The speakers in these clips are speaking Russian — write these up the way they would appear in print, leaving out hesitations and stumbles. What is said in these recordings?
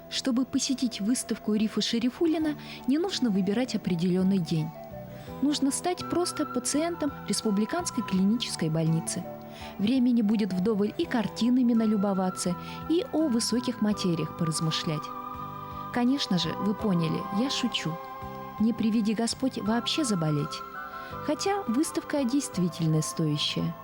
Чтобы посетить выставку Рифы Шарифуллина, не нужно выбирать определенный день. Нужно стать просто пациентом Республиканской клинической больницы. Времени будет вдоволь и картинами налюбоваться, и о высоких материях поразмышлять. Конечно же, вы поняли, я шучу. Не приведи Господь вообще заболеть. Хотя выставка действительно стоящая.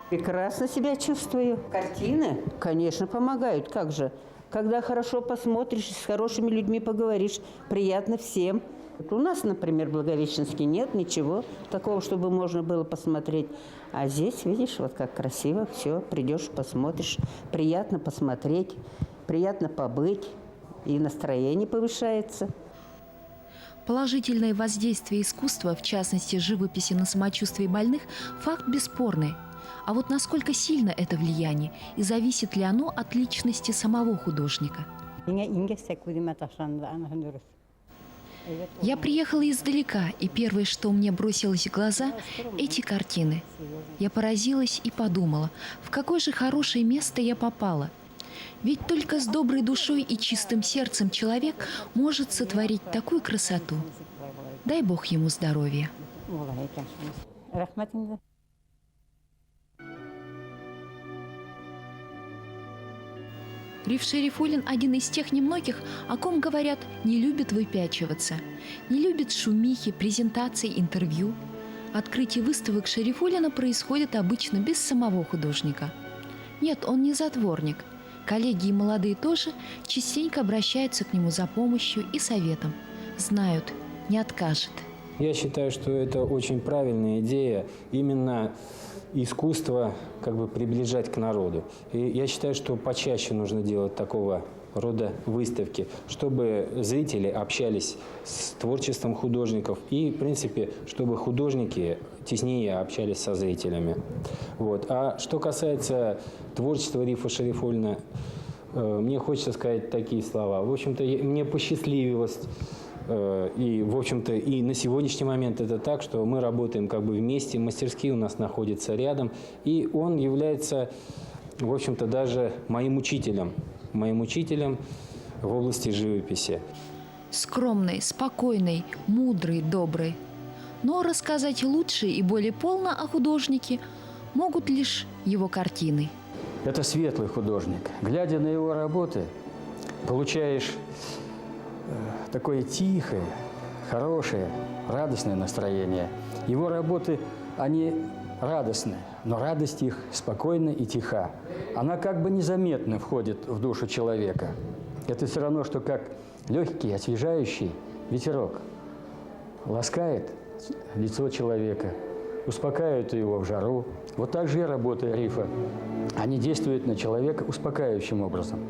Прекрасно себя чувствую. Картины, конечно, помогают. Как же? Когда хорошо посмотришь, с хорошими людьми поговоришь, приятно всем. У нас, например, в Благовещенске нет ничего такого, чтобы можно было посмотреть. А здесь, видишь, вот как красиво все. Придешь, посмотришь. Приятно посмотреть, приятно побыть. И настроение повышается. Положительное воздействие искусства, в частности живописи на самочувствие больных, факт бесспорный. А вот насколько сильно это влияние и зависит ли оно от личности самого художника? Я приехала издалека, и первое, что мне бросилось в глаза – эти картины. Я поразилась и подумала, в какое же хорошее место я попала. Ведь только с доброй душой и чистым сердцем человек может сотворить такую красоту. Дай Бог ему здоровья. Риф Шарифуллин – один из тех немногих, о ком говорят, не любит выпячиваться, не любит шумихи, презентаций, интервью. Открытие выставок Шарифуллина происходит обычно без самого художника. Нет, он не затворник. Коллеги и молодые тоже частенько обращаются к нему за помощью и советом. Знают, не откажет. Я считаю, что это очень правильная идея, именно искусство как бы приближать к народу. И я считаю, что почаще нужно делать такого рода выставки, чтобы зрители общались с творчеством художников и, в принципе, чтобы художники теснее общались со зрителями. Вот. А что касается творчества Рифа Шарифуллина, мне хочется сказать такие слова. В общем-то, мне посчастливилось, и, в общем-то, и на сегодняшний момент это так, что мы работаем как бы вместе, мастерские у нас находятся рядом, и он является, в общем-то, даже моим учителем в области живописи. Скромный, спокойный, мудрый, добрый. Но рассказать лучше и более полно о художнике могут лишь его картины. Это светлый художник. Глядя на его работы, получаешь такое тихое, хорошее, радостное настроение. Его работы, они радостны, но радость их спокойна и тиха. Она как бы незаметно входит в душу человека. Это все равно, что как легкий, освежающий ветерок ласкает лицо человека, успокаивает его в жару. Вот так же и работы Рифа. Они действуют на человека успокаивающим образом.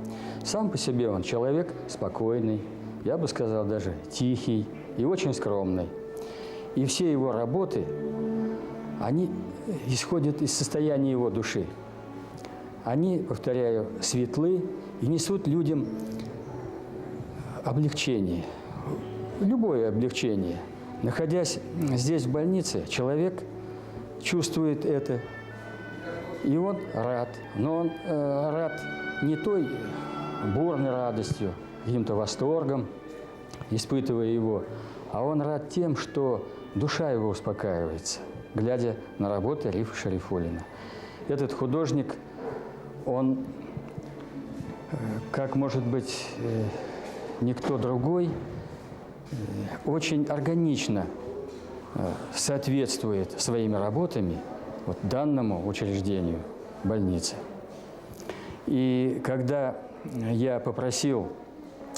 Сам по себе он человек спокойный, я бы сказал, даже тихий и очень скромный. И все его работы, они исходят из состояния его души. Они, повторяю, светлы и несут людям облегчение, любое облегчение. Находясь здесь, в больнице, человек чувствует это, и он рад. Но он рад не той бурной радостью, каким-то восторгом, испытывая его, а он рад тем, что душа его успокаивается, глядя на работы Рифа Шарифуллина. Этот художник, он, как, может быть, никто другой, очень органично соответствует своими работами вот данному учреждению больницы. И когда я попросил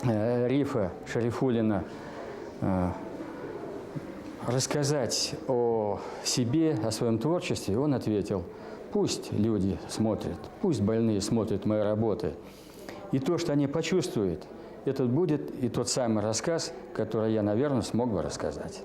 Рифа Шарифуллина рассказать о себе, о своем творчестве, он ответил: пусть люди смотрят, пусть больные смотрят мои работы. И то, что они почувствуют, это будет и тот самый рассказ, который я, наверное, смог бы рассказать.